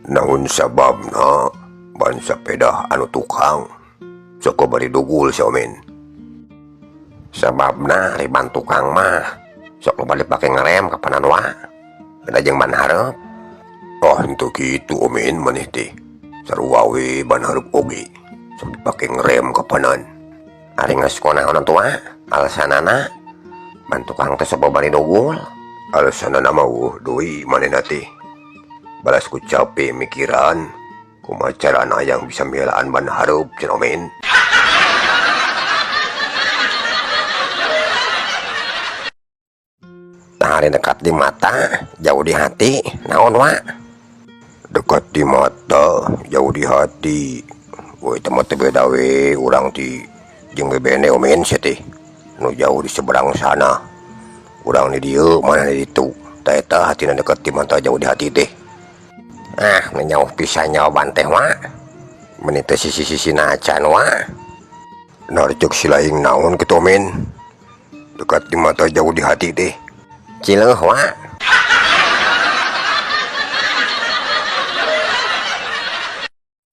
Naon sababna ban sepeda anu tukang sok bari dugul sia men. Sababna riban tukang mah sok balik pake ngerem kapanan wa beda jeung ban hareup. Oh henteu kitu omen maneh teh sarua we ban hareup oge sok dipake ngerem kapanan. Ari geus kunaon atuh alasanana ban tukang teh sok bari dugul. Alasanana mah deui manehna teh balas ku capek mikiran kumaha carana yang bisa milaan ban hareup cenah men. Tah dekat di mata jauh di hati naon wa? Dekat di mata jauh di hati woi teh teh beda we urang ti jeung bebene omen sia teh nu jauh di seberang sana urang di dieu mana di ditu tah eta hatina dekat di mata jauh di hati teh. Menyauh pisan jawaban teh wa meuni teh sisi-sisi nacan wa narjuk silaing naon kitu men dekat di mata jauh di hati teh cileuh wa.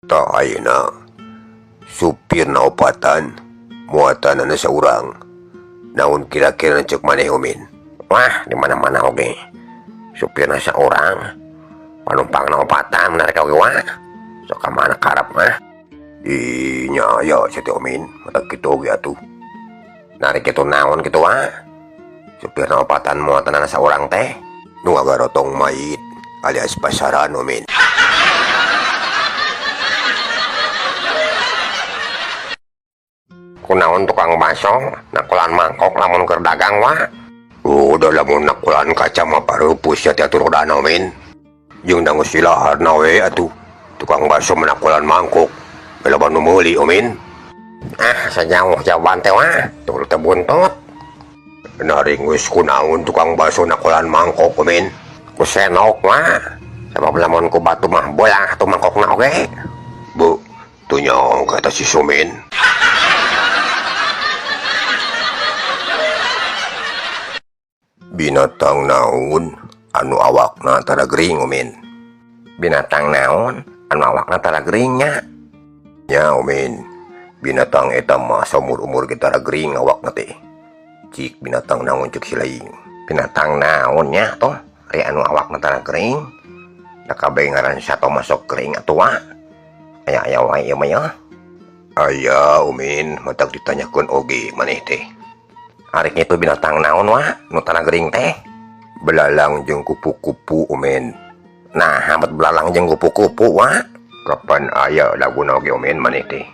Tah ayeuna supir naopatan muatanana saurang naon kira-kira cek maneh men. Wah di mana-mana oge supirna saurang panumpang naopatan menarik oge wa sok ka mana karep mah. Nya ya sia omen mata kitu oge atuh narik kitu naon kitu wa supir naopatan muatanana saurang teh nu ngagarotong mait alias pasaran omen. Kunaon tukang baso nakulan mangkok lamun keur dagang wa. Udah lamun nakulan kaca mah pareupus sia teh atuh rodana men. Jeung dangu silaharna we atuh tukang baso menakulan mangkok bela nu meuli omen. Sajauh jawaban teh wah tur teh buntut. Naring geus kunaon tukang baso nakulan mangkok omen ku senok wah sabab lamun ku batu mah bolang atuh mangkokna oge. Bu teu nyaong kata si Sumin. Binatang naon anu awakna tara gering omen. Binatang naon anu awakna tara gering nya? Nya omen binatang eta mah saumur-umur kita tara gering awakna teh. Cik binatang naon cek silaing. Binatang naon nya toh ari anu awakna tara gering? Da kabeh ngaran sato masuk gering atuh wa. Aya wae ieu mah ya. Aya omen matak ditanyakeun oge maneh teh. Ari kitu binatang naon wa nu tara gering teh? Belalang jeung kupu-kupu omen. Nah hamet belalang jeung kupu-kupu wa. Kapan aya laguna oge omen maneh teh?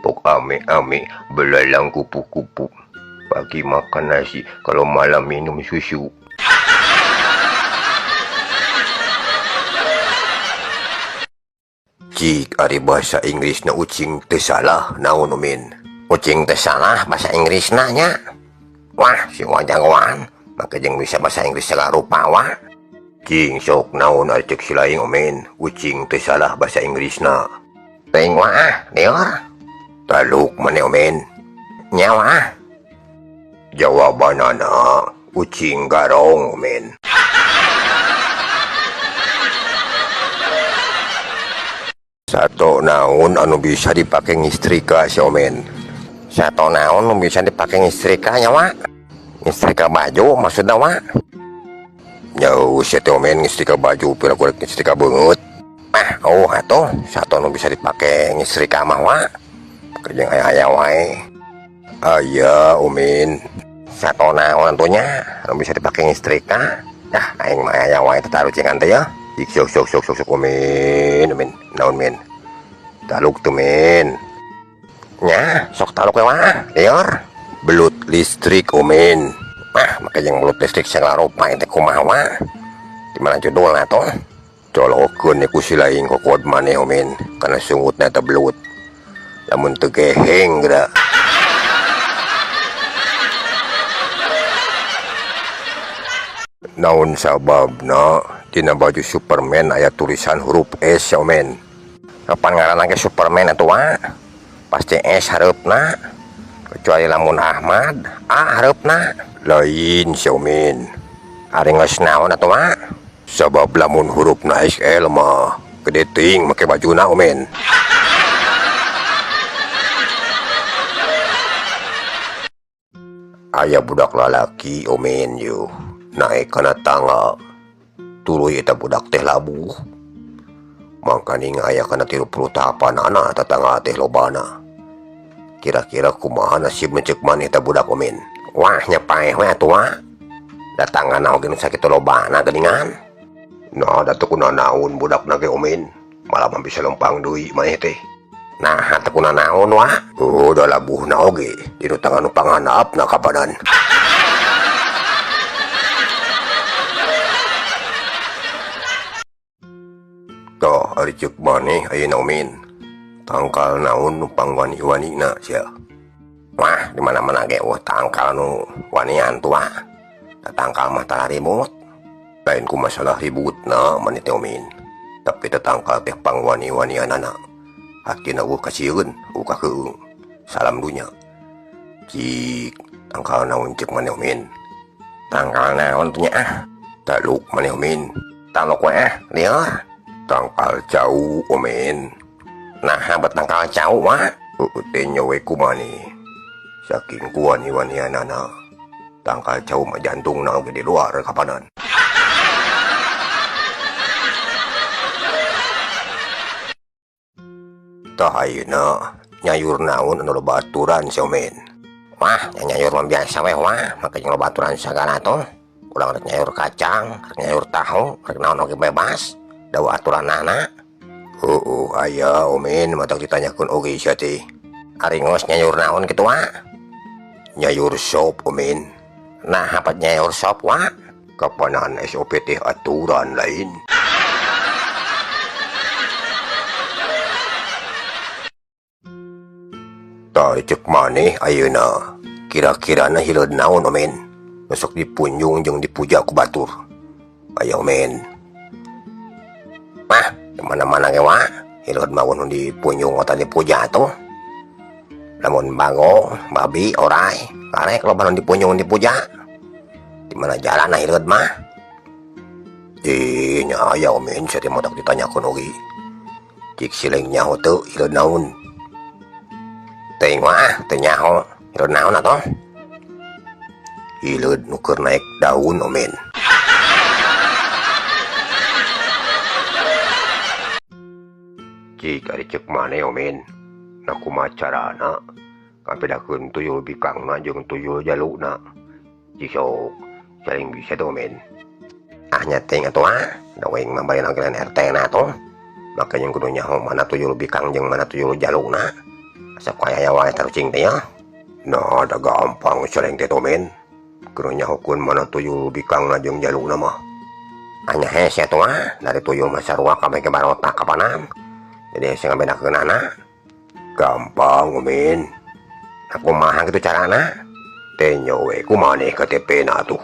Pok ame-ame belalang kupu-kupu pagi makan nasi kalau malam minum susu. Cik ari bahasa Inggrisna ucing teu salah naon omen? Ucing teu salah bahasa Inggrisna nya. Wah si jagoan maka jeung bisa bahasa Inggris segala rupa wa. Cing sok naon ari cek silaing omen ucing teu salah bahasa Inggrisna. Teuing wa lieur. Taluk maneh omen. Nya wa. Jawabanana ucing garong omen. Sato naon anu bisa dipake ngistrika si omen. Sato naon anu bisa dipake ngistrika nya wa. Ngistrika baju maksudna wa. Nyau sia teh omen ngistrika baju pira kurang ngistrika beungeut. Oh atuh sato anu bisa dipake ngistrika mah wa. Jeung aya-aya wae. Aya omen. Sato naon atuh nya anu bisa dipake ngistrika? Aing mah aya wae teh tarucingan teh ya. Sok omen naon men. Taluk tuh men. Nya sok taluk we wa lieur. Belut listrik omen. Maka yang belut listrik segala rupa teh kumaha wa. Di mana judulna toh? Colokeun ku silaing kokod maneh omen kana sungutna teh belut. Lamun teu geheng geura. Naon sababna dina baju Superman aya tulisan huruf S ya omen? Kapan ngaranna ge Superman atuh wa? Pasti S hareupna. Kecuali lamun Ahmad hareupna lain sia omen. Ari geus naon atuh wa? Sabab lamun hurufna SL mah Gede ting make baju na omen. Aya budak lalaki omen yu naik kana tangga. Tuluy eta budak teh labuh. Mangkaning aya kana 30 tahapanana tatangga teh lobana. Kira-kira kumaha nasib cek maneh eta budak omen. Wah nyapaeh we atuh. Datangana oge nu sakitu lobana geuningan. Nah da teu kunaon budak na ge omen. Malah bisa lempang deui maneh teh. Nah teu kunaon wa. Da labuhna oge dinu tangan nu panganapna ka badan. Toh ari ceuk maneh ayeuna omen. Tangkal naon nu pangwani-wanina sia. Wah di mana-mana ge tangkal nu wanian tua. Tangkal mah tara ribut. Lain ku masalah ributna maneh teh omen. Tapi tangkal teh pangwani-wanianana. Hakina ueuh kasieun, ueuh kakeung. Salam dunya. Cik tangkal naon ceuk maneh omen. Tangkal naon teh nya? Taluk maneh omen. Taluk we lieur. Tangkal jauh omen. Nah habat tangkal jauh wah. Teh nyawe kumani. Saking kuwani-wanianana. Tangkal jauh mah jantungna oge di luar kapanan. Tah ayeuna nyayur naon anu loba aturan si omen. Wah nyayur mah biasa we wah. Make loba aturan sagala tuh. Ulang rek nyayur kacang, rek nyayur tahu, rek naon oge bebas. Dawa aturanana. Aya omen matak ditanyakeun oge sia teh. Ari ngos nyayur naon kitu wa? Nyayur sop omen. Nah hapat nyayur sop wa? Kapanan SOP teh aturan lain. Tah ceuk maneh ayeuna. Kira-kirana hileud naon omen? Besok dipunjung jeung dipuja ku batur. Aya omen. Mah, mana-mana ge wa, hileud mah nu dipunjung atau dipuja tuh. Lamun bago, babi, orai, karek loba nu dipunjung dipuja. Di mana jalan hileud mah? Nya aya omen sia teh modak ditanyakeun oge. Cik sileng nyaho teu hileud naon? Teuing wah, teu nyaho. Hileud naon atoh? Hileud nu keur naik daun omen. Cik ari ceuk maneh omen. Na kumaha carana kapedakeun tuyul bikangna jeung tuyul jalukna. Cik sok saling bisa tuh omen. Ah nyating atuh da weng mah bari nanggelan RT na atuh. Makanya kudu nyaho mana tuyul bikang jeung mana tuyul jalukna. Asa kaya wae tarucing teh ya. Nah da gampang saling teh omen. Kudu nyahokeun mana tuyul bikangna jeung jalukna mah. Anya hese atuh dari tuyul mah sarua kabeh ke barota kapanang. Jadi saya ngebedakeun anak. Gampang omen. Aku mah gitu carana. Teh nyowe kumaneh KTP na tuh.